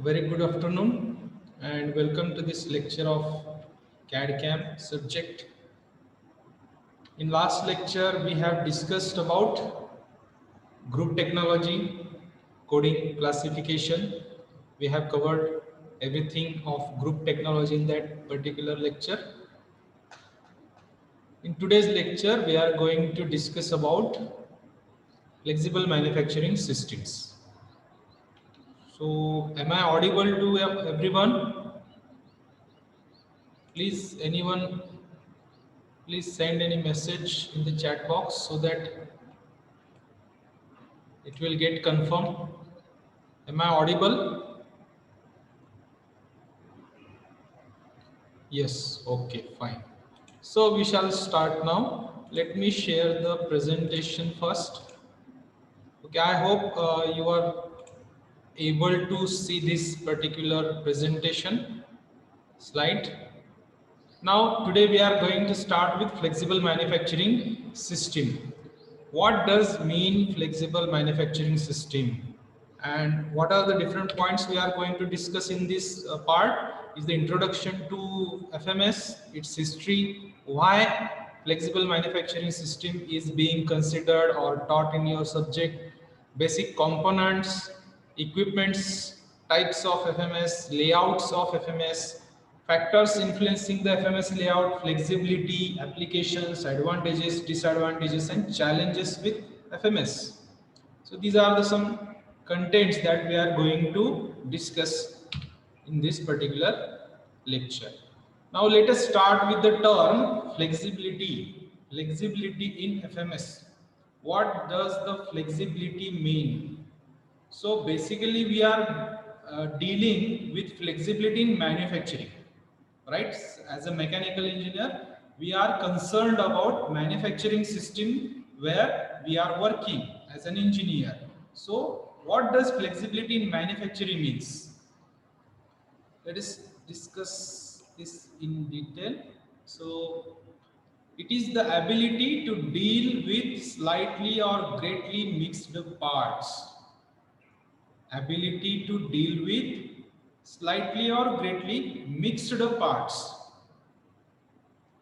Very good afternoon and welcome to this lecture of CAD/CAM subject. In last lecture, we have discussed about group technology, coding classification. We have covered everything of group technology in that particular lecture. In today's lecture, we are going to discuss about flexible manufacturing systems. So, am I audible to everyone? Please send any message in the chat box so that it will get confirmed. Am I audible? Yes, okay, fine. So we shall start now. Let me share the presentation first. Okay, I hope you are able to see this particular presentation slide. Now, today we are going to start with flexible manufacturing system. What does mean flexible manufacturing system? And what are the different points we are going to discuss in this part is the introduction to FMS, its history, why flexible manufacturing system is being considered or taught in your subject, basic components, equipments, types of FMS, layouts of FMS, factors influencing the FMS layout, flexibility, applications, advantages, disadvantages, and challenges with FMS. So these are the some contents that we are going to discuss in this particular lecture. Now let us start with the term flexibility. Flexibility in FMS. What does the flexibility mean? So basically we are dealing with flexibility in manufacturing, right? As a mechanical engineer, we are concerned about manufacturing system where we are working as an engineer. So what does flexibility in manufacturing means? Let us discuss this in detail. So it is the ability to deal with slightly or greatly mixed parts. Ability to deal with slightly or greatly mixed parts.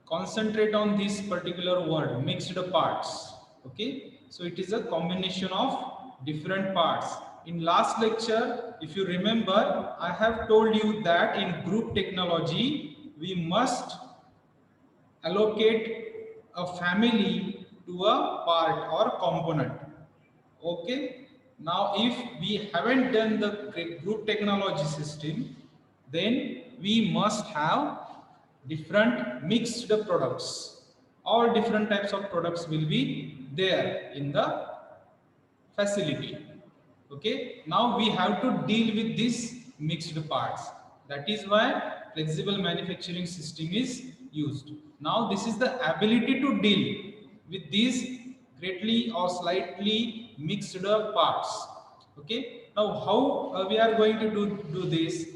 Concentrate on this particular word, mixed parts. Okay, so it is a combination of different parts. In last lecture, if you remember, I have told you that in group technology we must allocate a family to a part or component. Okay, now if we haven't done the group technology system, then we must have different mixed products. All different types of products will be there in the facility. Okay, now we have to deal with these mixed parts. That is why flexible manufacturing system is used. Now this is the ability to deal with these greatly or slightly mixed parts. Okay, now how we are going to do this?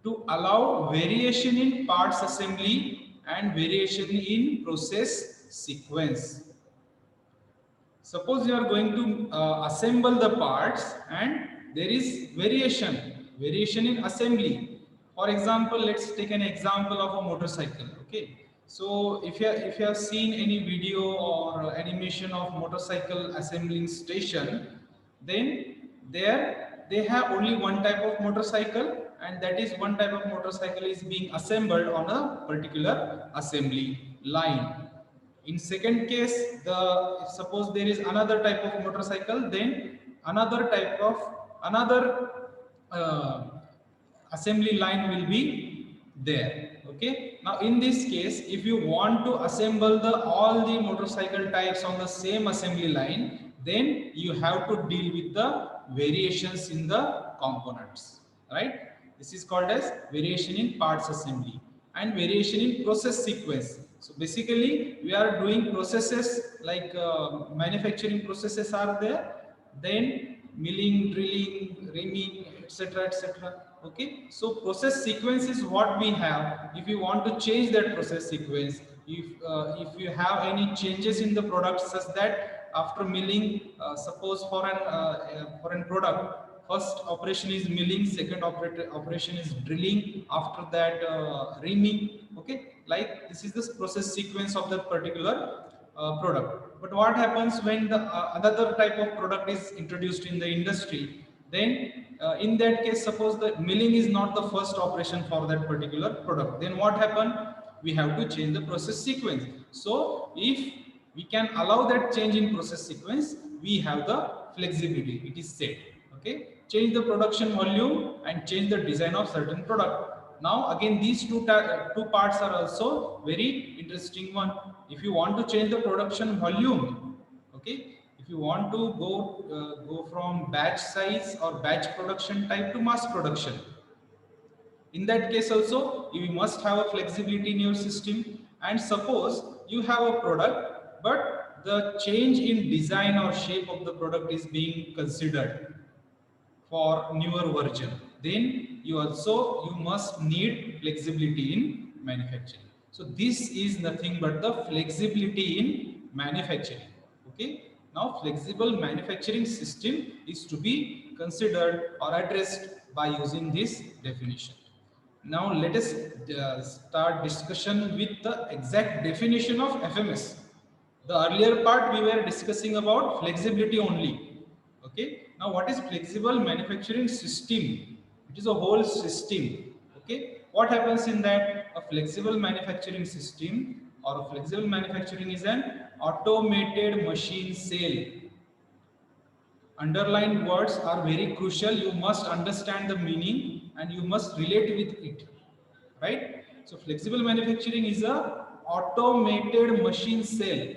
To allow variation in parts assembly and variation in process sequence. Suppose you are going to assemble the parts and there is variation in assembly. For example, let's take an example of a motorcycle. Okay, so if you have seen any video or animation of motorcycle assembling station, then there they have only one type of motorcycle, and that is one type of motorcycle is being assembled on a particular assembly line. In second case, suppose there is another type of motorcycle, then another uh, assembly line will be there. Okay, now in this case, if you want to assemble all the motorcycle types on the same assembly line, then you have to deal with the variations in the components, right? This is called as variation in parts assembly and variation in process sequence. So basically we are doing processes like manufacturing processes are there, then milling, drilling, ringing, etc, etc. Okay, so process sequence is what we have. If you want to change that process sequence, if you have any changes in the product such that after milling, suppose for an product, First operation is milling, second operation is drilling, after that reaming. Okay, like this is the process sequence of that particular product. But what happens when the another type of product is introduced in the industry? Then in that case, suppose the milling is not the first operation for that particular product, then what happen? We have to change the process sequence. So if we can allow that change in process sequence, we have the flexibility. It is said. Okay, change the production volume and change the design of certain product. Now again, these two parts are also very interesting one. If you want to change the production volume, okay, if you want to go from batch size or batch production type to mass production, in that case also you must have a flexibility in your system. And suppose you have a product, but the change in design or shape of the product is being considered for newer version, then you must need flexibility in manufacturing. So this is nothing but the flexibility in manufacturing. Okay, now flexible manufacturing system is to be considered or addressed by using this definition. Now let us start discussion with the exact definition of FMS. The earlier part we were discussing about flexibility only. Okay. Now what is flexible manufacturing system? It is a whole system. Okay. What happens in that? A flexible manufacturing system or a flexible manufacturing is an automated machine cell. Underlined words are very crucial. You must understand the meaning and you must relate with it, right? So flexible manufacturing is a automated machine cell.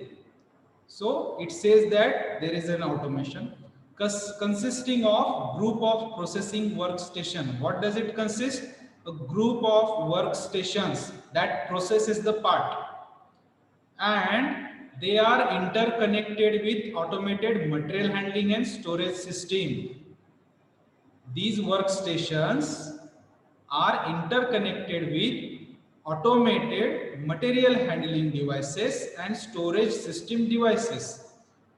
So it says that there is an automation consisting of group of processing workstation. What does it consist? A group of workstations that processes the part, and they are interconnected with automated material handling and storage system. These workstations are interconnected with automated material handling devices and storage system devices,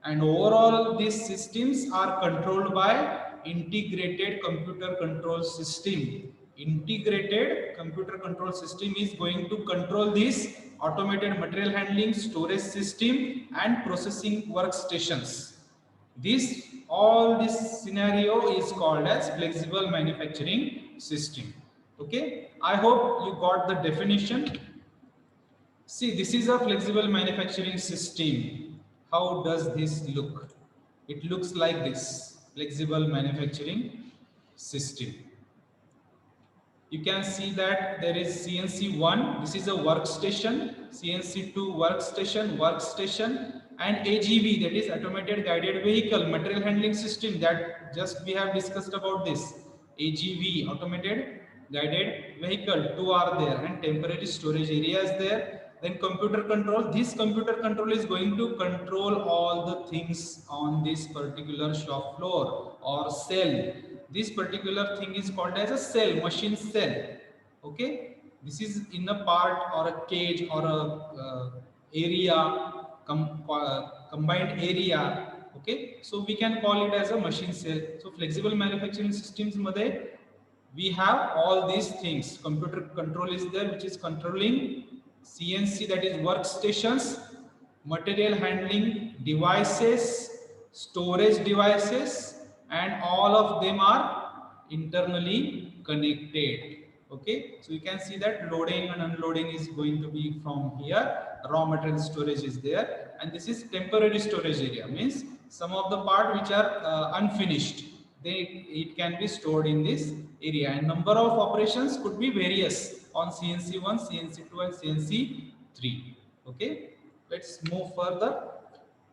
and overall these systems are controlled by integrated computer control system. Integrated computer control system is going to control this automated material handling, storage system and processing workstations. This scenario is called as flexible manufacturing system. Okay, I hope you got the definition. See, this is a flexible manufacturing system. How does this look? It looks like this: flexible manufacturing system. You can see that there is CNC1, this is a workstation, CNC2 workstation, and AGV, that is automated guided vehicle, material handling system, that just we have discussed about this. AGV, automated guided vehicle, two are there, and temporary storage area is there. Then computer control, this computer control is going to control all the things on this particular shop floor or cell. This particular thing is called as a cell, machine cell. Okay, this is in a part or a cage or a area, combined area. Okay, so we can call it as a machine cell. So flexible manufacturing systems मध्ये we have all these things. Computer control is there, which is controlling CNC, that is workstations, material handling devices, storage devices, and all of them are internally connected. Okay, so you can see that loading and unloading is going to be from here. Raw material storage is there, and this is temporary storage area, means some of the part which are unfinished, it can be stored in this area, and number of operations could be various on CNC1, CNC2 and CNC3. Okay, let's move further.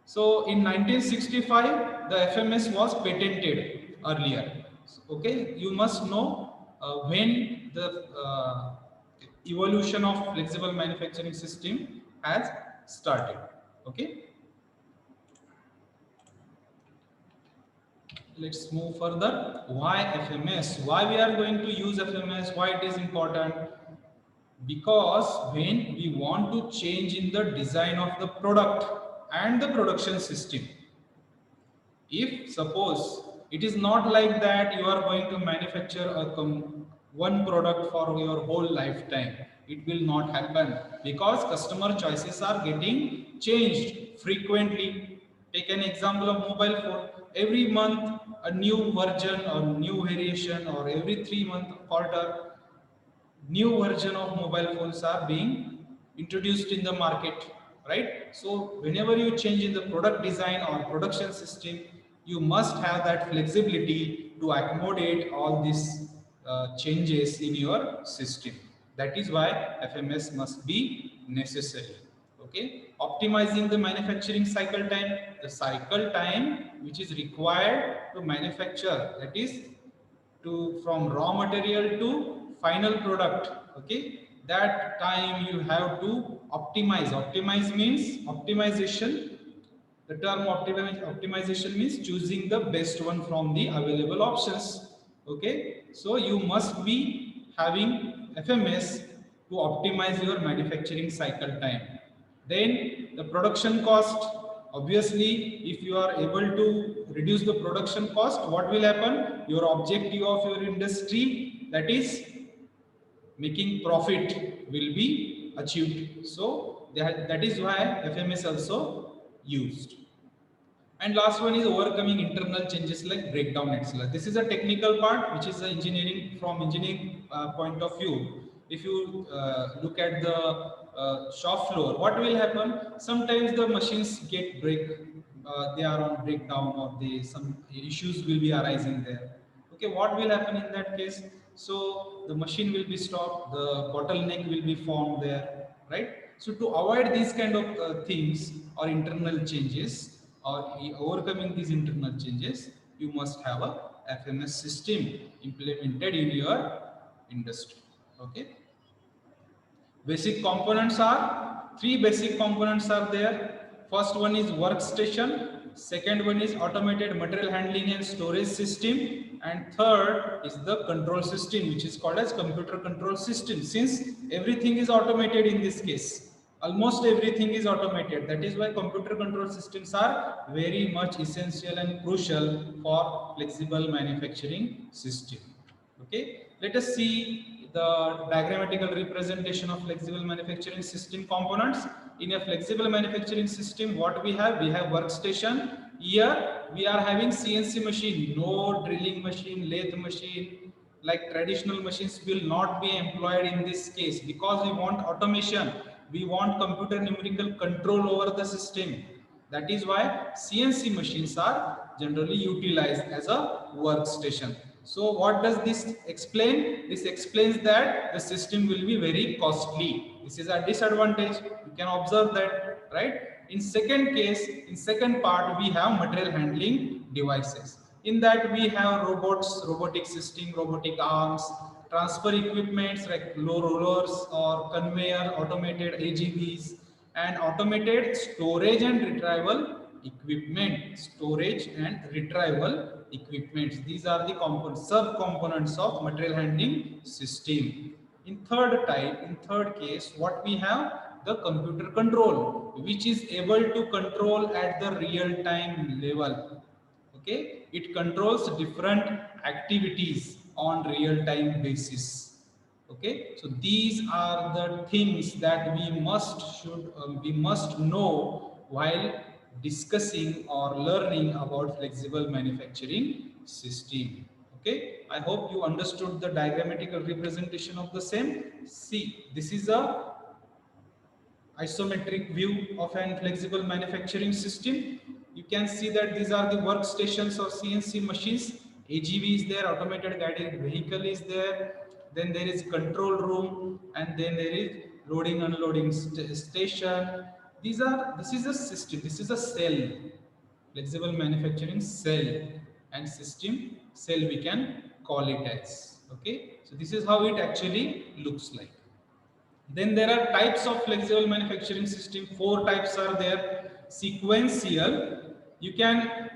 So in 1965 the FMS was patented earlier. Okay, you must know when the evolution of flexible manufacturing system has started. Okay, let's move further. Why FMS? Why we are going to use FMS? Why it is important? Because when we want to change in the design of the product and the production system, if suppose It is not like that you are going to manufacture one product for your whole lifetime. It will not happen because customer choices are getting changed frequently. Take an example of mobile phone. Every month a new version or new variation, or every 3 month quarter new version of mobile phones are being introduced in the market, right? So whenever you change in the product design or production system, you must have that flexibility to accommodate all these changes in your system. That is why FMS must be necessary. Okay, optimizing the manufacturing cycle time, the cycle time which is required to manufacture, that is to from raw material to final product. Okay, that time you have to optimize. Optimize means optimization. The term optimization means choosing the best one from the available options. Okay, so you must be having FMS to optimize your manufacturing cycle time. Then the production cost. Obviously, if you are able to reduce the production cost, what will happen? Your objective of your industry, that is making profit, will be achieved. So that is why FMS also used. And last one is overcoming internal changes like breakdown excellence. This is a technical part, which is engineering from engineering point of view. If you look at the shop floor, what will happen? Sometimes the machines get they are on breakdown, or some issues will be arising there. Okay, what will happen in that case? So the machine will be stopped, the bottleneck will be formed there, right? So to avoid these kind of things or internal changes, or overcoming these internal changes, you must have a FMS system implemented in your industry. Okay. Basic components are three basic components are there. First one is workstation, second one is automated material handling and storage system, and third is the control system, which is called as computer control system. Since everything is automated in this case, almost everything is automated. That is why computer control systems are very much essential and crucial for flexible manufacturing system. Okay, let us see the diagrammatical representation of flexible manufacturing system components. In a flexible manufacturing system, what we have workstation. Here we are having CNC machine, no drilling machine, lathe machine, like traditional machines will not be employed in this case, because we want automation, we want computer numerical control over the system. That is why CNC machines are generally utilized as a workstation. So what does this explain? This explains that the system will be very costly. This is a disadvantage. You can observe that, right? In second case, in second part, we have material handling devices. In that we have robots, robotic system, robotic arms, transfer equipments like low rollers or conveyor, automated AGVs, and automated storage and retrieval equipment. Storage and retrieval equipments. These are the components, sub-components of material handling system. In third case, what we have? The computer control, which is able to control at the real-time level. Okay, it controls different activities on real-time basis. Okay, so these are the things that we must know while discussing or learning about flexible manufacturing system. Okay, I hope you understood the diagrammatical representation of the same. See, this is a isometric view of an flexible manufacturing system. You can see that these are the workstations or CNC machines. AGV is there, automated guided vehicle is there. Then there is control room, and then there is loading unloading station. This is a system. This is a cell, flexible manufacturing cell, and system cell we can call it as. Okay, so this is how it actually looks like. Then there are types of flexible manufacturing system. Four types are there. Sequential, you can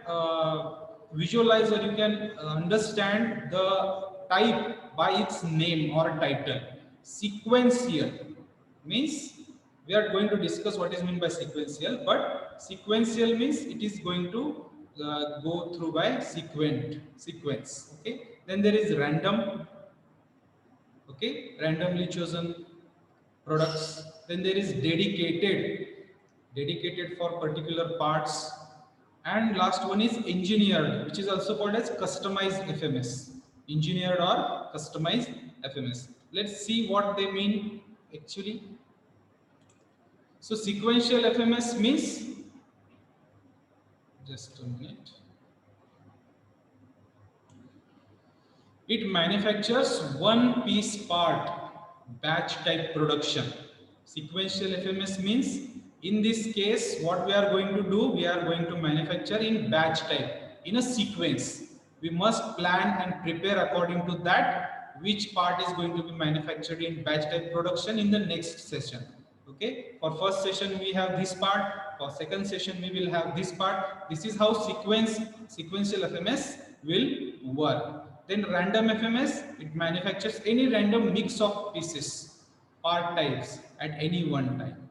visualize, or you can understand the type by its name or title. Sequential means, we are going to discuss what is meant by sequential, but sequential means it is going to go through by sequence. Okay. Then there is random. Okay, randomly chosen products. Then there is dedicated for particular parts. And last one is engineered, which is also called as customized FMS. Engineered or customized FMS. Let's see what they mean actually. So sequential FMS means, just a minute. It manufactures one piece part, batch type production. Sequential FMS means, in this case, what we are going to do, we are going to manufacture in batch type, in a sequence. We must plan and prepare according to that, which part is going to be manufactured in batch type production in the next session. Okay, for first session we have this part, for second session we will have this part. This is how sequential FMS will work. Then random FMS, it manufactures any random mix of pieces, part types at any one time.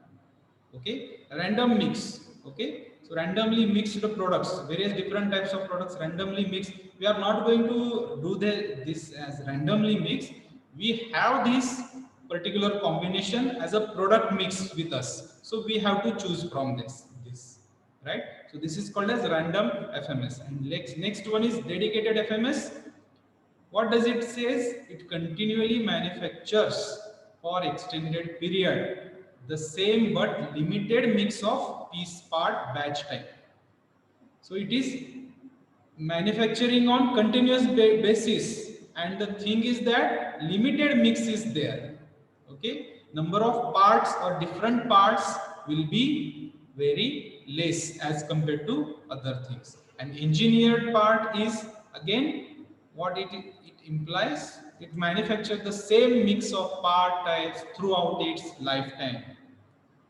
Okay, random mix. Okay, so randomly mixed products, various different types of products randomly mixed. We are not going to do this as randomly mixed. We have this particular combination as a product mix with us, so we have to choose from this, right? So this is called as random FMS. And next one is dedicated FMS. What does it says? It continually manufactures for extended period the same but limited mix of piece part batch type. So it is manufacturing on continuous basis, and the thing is that limited mix is there. Okay, number of parts or different parts will be very less as compared to other things. An engineered part is, again, what it implies, it manufactures the same mix of part types throughout its lifetime.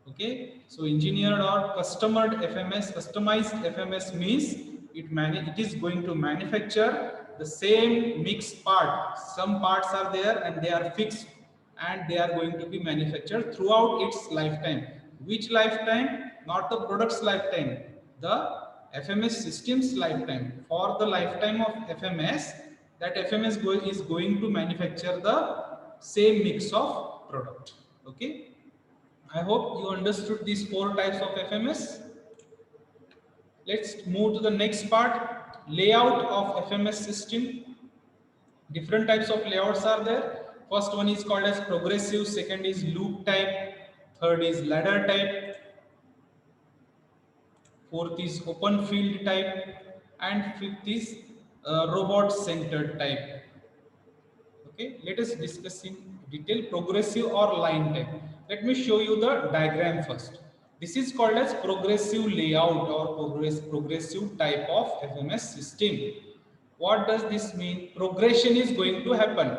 Okay, so engineered or customized FMS means it is going to manufacture the same mixed part. Some parts are there and they are fixed, and they are going to be manufactured throughout its lifetime. Which lifetime? Not the product's lifetime, the FMS system's lifetime. For the lifetime of FMS, that FMS is going to manufacture the same mix of product. Okay. I hope you understood these four types of FMS. Let's move to the next part, layout of FMS system. Different types of layouts are there. First one is called as progressive, second is loop type, third is ladder type, fourth is open field type, and fifth is robot centered type. Okay, let us discuss in detail progressive or line type. Let me show you the diagram first. This is called as progressive layout or progressive type of FMS system. What does this mean? Progression is going to happen.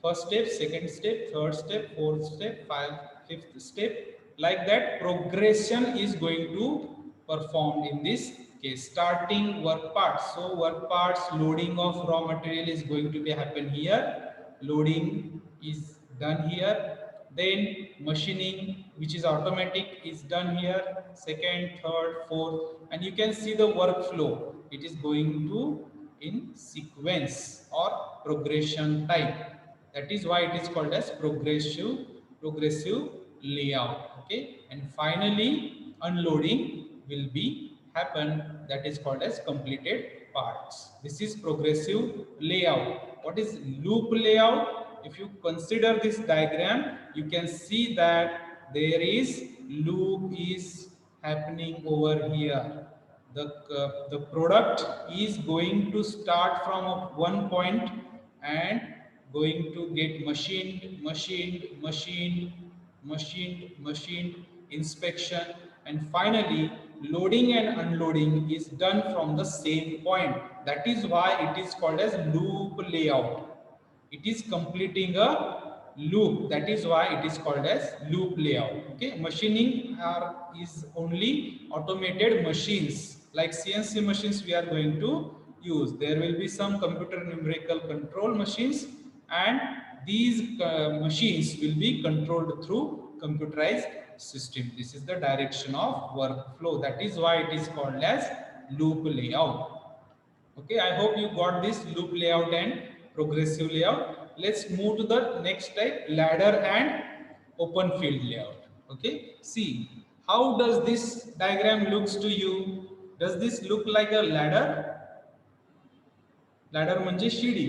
First step, second step, third step, fourth step, fifth step. Like that, progression is going to perform in this case. Starting work parts. So work parts, loading of raw material is going to be happen here. Loading is done here. Then machining, which is automatic, is done here. Second, third, fourth, and you can see the workflow. It is going to in sequence or progression type. That is why it is called as progressive layout. Okay, and finally unloading will be happen. That is called as completed parts. This is progressive layout. What is loop layout? If you consider this diagram, you can see that there is loop is happening over here. The product is going to start from one point and going to get machined, inspection, and finally loading and unloading is done from the same point. That is why it is called as loop layout. It is completing a loop. That is why it is called as loop layout. Okay, machining is only automated machines like CNC machines we are going to use. There will be some computer numerical control machines, and these machines will be controlled through computerized system. This is the direction of workflow. That is why it is called as loop layout. Okay, I hope you got this loop layout and progressive layout. Let's move to the next type, ladder and open field layout. Okay, see how does this diagram looks to you? Does this look like a ladder? Ladder म्हणजे शिडी.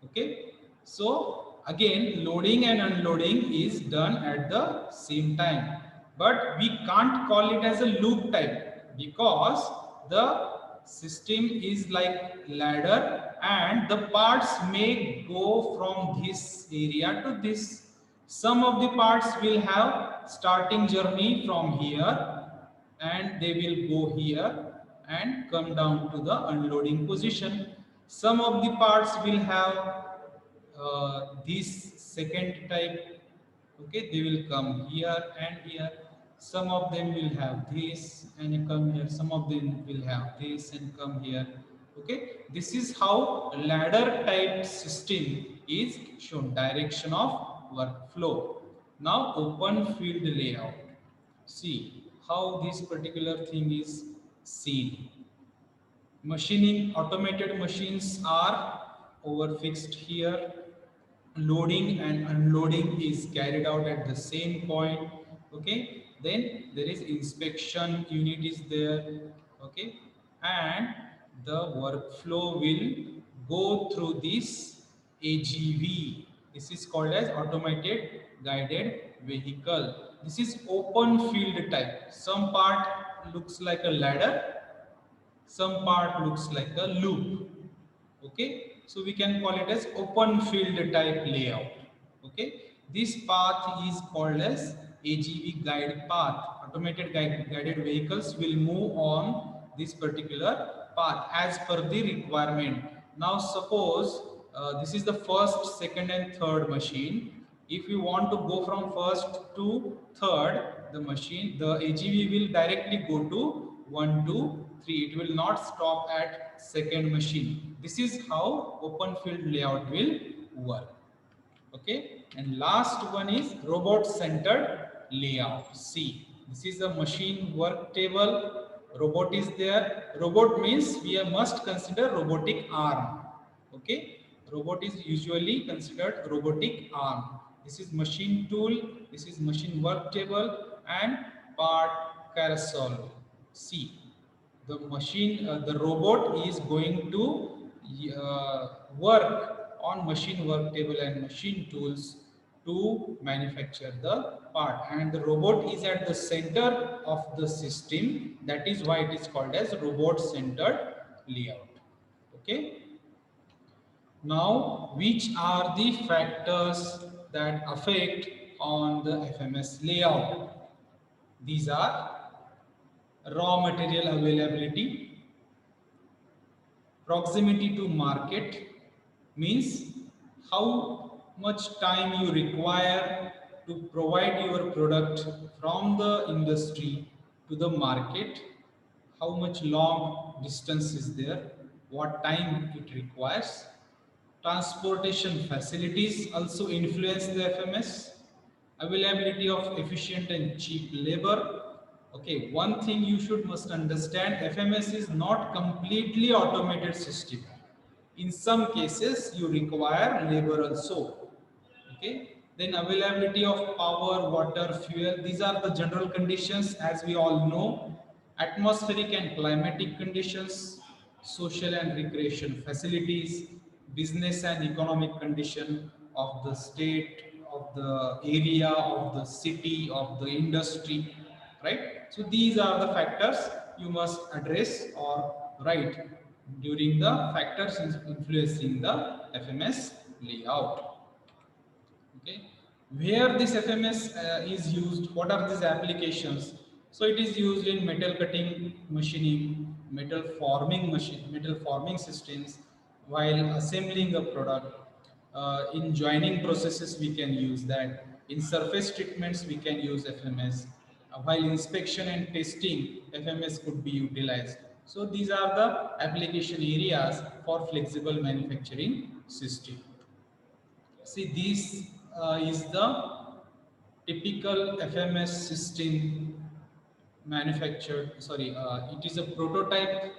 Okay, so again loading and unloading is done at the same time, but we can't call it as a loop type because the system is like ladder and the parts may go from this area to this. Some of the parts will have starting journey from here and they will go here and come down to the unloading position. Some of the parts will have this second type. Okay, they will come here and here. Some of them will have this and come here. Some of them will have this and come here. Okay, this is how ladder type system is shown. Direction of workflow. Now open field layout. See how this particular thing is seen. Machining, automated machines are overfixed here. Loading and unloading is carried out at the same point. Okay, then there is inspection unit is there. Okay, and the workflow will go through this AGV. This is called as automated guided vehicle. This is open field type. Some part looks like a ladder, some part looks like a loop. Okay, so we can call it as open field type layout. Okay, this path is called as AGV guide path. Automated guided vehicles will move on this particular path as per the requirement. Now suppose this is the first, second and third machine. If you want to go from first to third, the machine, the AGV will directly go to 1, 2, 3. It will not stop at second machine. This is how open field layout will work. Okay, and last one is robot centered layout. See, this is a machine work table. Robot is there. Robot means we must consider robotic arm. Okay, robot is usually considered robotic arm. This is machine tool, this is machine work table and part carousel. See, the machine, the robot is going to work on machine work table and machine tools to manufacture the part, and the robot is at the center of the system. That is why it is called as robot centered layout. Okay, now which are the factors that affect on the FMS layout? These are raw material availability, proximity to market, means how much time you require to provide your product from the industry to the market, how much long distance is there, what time it requires. Transportation facilities also influence the FMS. Availability of efficient and cheap labor. Okay, one thing you should must understand, FMS is not completely automated system. In some cases, you require labor also. Okay, then availability of power, water, fuel. These are the general conditions as we all know. Atmospheric and climatic conditions, social and recreation facilities, business and economic condition of the state, of the area, of the city, of the industry, right? So these are the factors you must address or write during the factors influencing the FMS layout. Okay, where this FMS is used, what are these applications? So it is used in metal cutting machining, metal forming systems, while assembling a product. In joining processes we can use that. In surface treatments we can use FMS. While inspection and testing, FMS could be utilized. So these are the application areas for flexible manufacturing system. See, this is the typical FMS system manufactured. Sorry, it is a prototype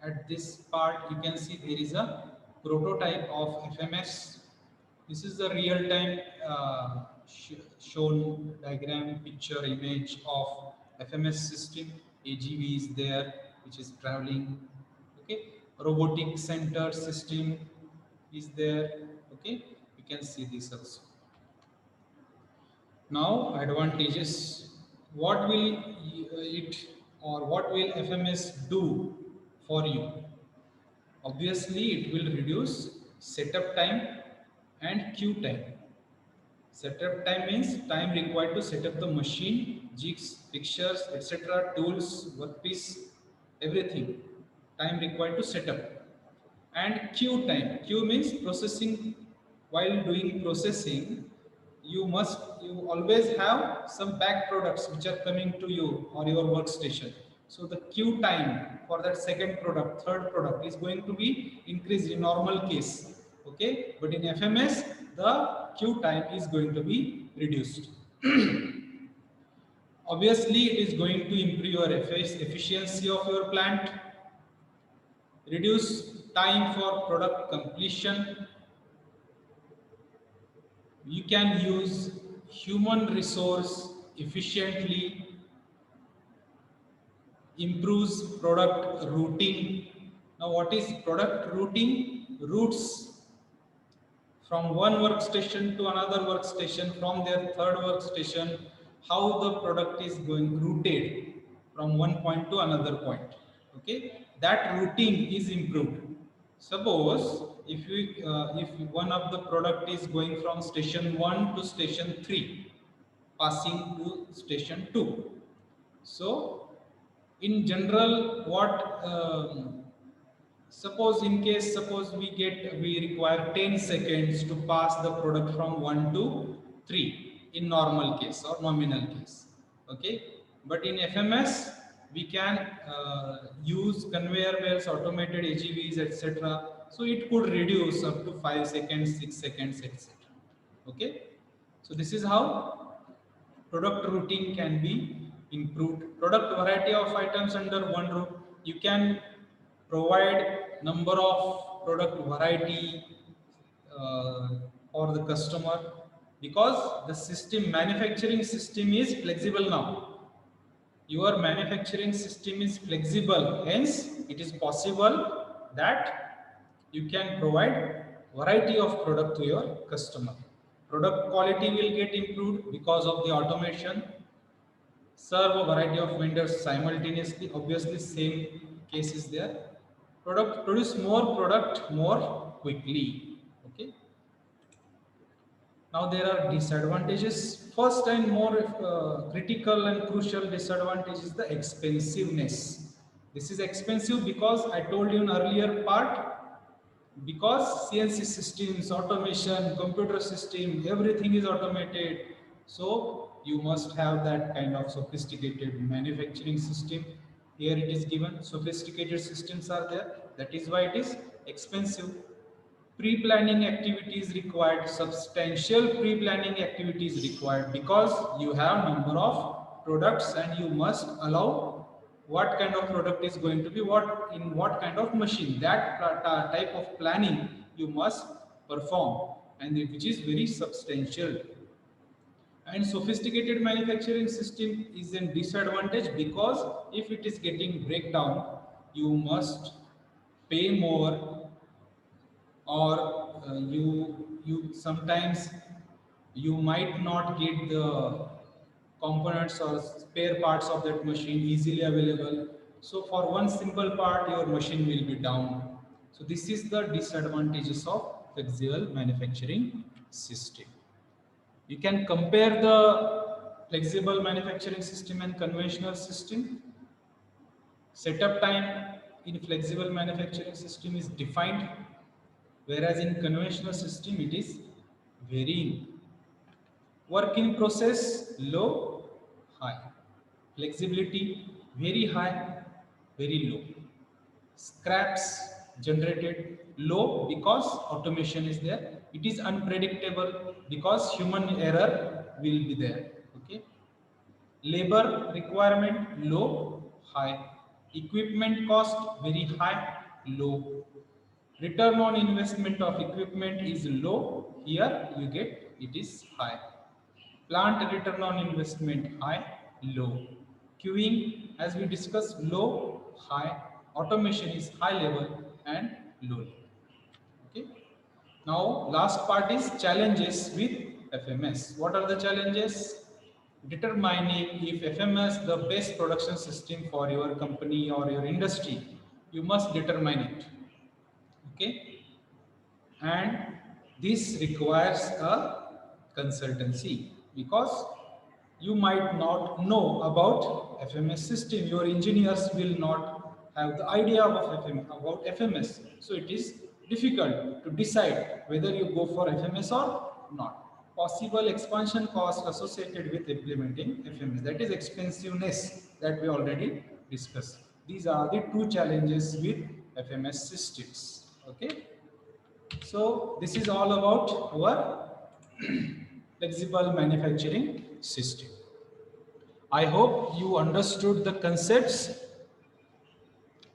at this part you can see there is a prototype of FMS. This is the real-time shown diagram, picture, image of FMS system. AGV is there, which is traveling. Okay, robotic center system is there. Okay, you can see this also. Now advantages. What will it or what will FMS do for you? Obviously, it will reduce setup time and queue time. Setup time means time required to set up the machine, jigs, fixtures, etc., tools, workpiece, everything. Time required to set up. And queue time. Queue means processing. While doing processing, you always have some back products which are coming to you or your workstation. So the queue time for that second product, third product is going to be increased in normal case. Okay, but in FMS the queue time is going to be reduced. Obviously, it is going to improve your efficiency of your plant, reduce time for product completion. You can use human resource efficiently, improves product routing. Now, what is product routing? Routes from one workstation to another workstation, from their third workstation, how the product is going routed from one point to another point. Okay, that routing is improved. Suppose if one of the product is going from station 1 to station 3, passing to station 2. So in general, what suppose we require 10 seconds to pass the product from 1 to 3 in normal case or nominal case. Okay, but in FMS we can use conveyor belts, automated AGVs, etc. So it could reduce up to 5 seconds, 6 seconds, etc. Okay, so this is how product routing can be improved. Product variety of items under one roof. You can provide number of product variety for the customer, because the system manufacturing system is flexible now. Your manufacturing system is flexible, hence it is possible that you can provide variety of product to your customer. Product quality will get improved because of the automation. Serve a variety of vendors simultaneously. Obviously, same case is there. Produce more product more quickly. Okay. Now there are disadvantages. First and more critical and crucial disadvantage is the expensiveness. This is expensive because I told you in earlier part, because CNC systems, automation, computer system, everything is automated. So you must have that kind of sophisticated manufacturing system. Here it is given, sophisticated systems are there. That is why it is expensive. Pre-planning activities required, substantial pre-planning activities required, because you have number of products and you must allow what kind of product is going to be in what kind of machine. That type of planning you must perform, and which is very substantial. And sophisticated manufacturing system is a disadvantage, because if it is getting breakdown, you must pay more, or you sometimes you might not get the components or spare parts of that machine easily available. So for one simple part your machine will be down. So this is the disadvantages of flexible manufacturing system. You can compare the flexible manufacturing system and conventional system. Setup time in flexible manufacturing system is defined, whereas in conventional system it is varying. Work in process low, high. Flexibility very high, very low. Scraps generated low because automation is there. It is unpredictable because human error will be there. Okay. Labor requirement low, high. Equipment cost very high, low. Return on investment of equipment is low. Here you get it is high. Plant return on investment high, low. Queuing, as we discussed, low, high. Automation is high level and low level. Okay. Now, last part is challenges with FMS. What are the challenges? Determining if FMS the best production system for your company or your industry, you must determine it. Okay, and this requires a consultancy because you might not know about FMS system. Your engineers will not have the idea of about FMS. So it is difficult to decide whether you go for FMS or not. Possible expansion costs associated with implementing FMS, that is expensiveness that we already discussed. These are the two challenges with FMS systems. Okay. So this is all about our flexible manufacturing system. I hope you understood the concepts,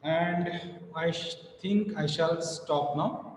and I think I shall stop now.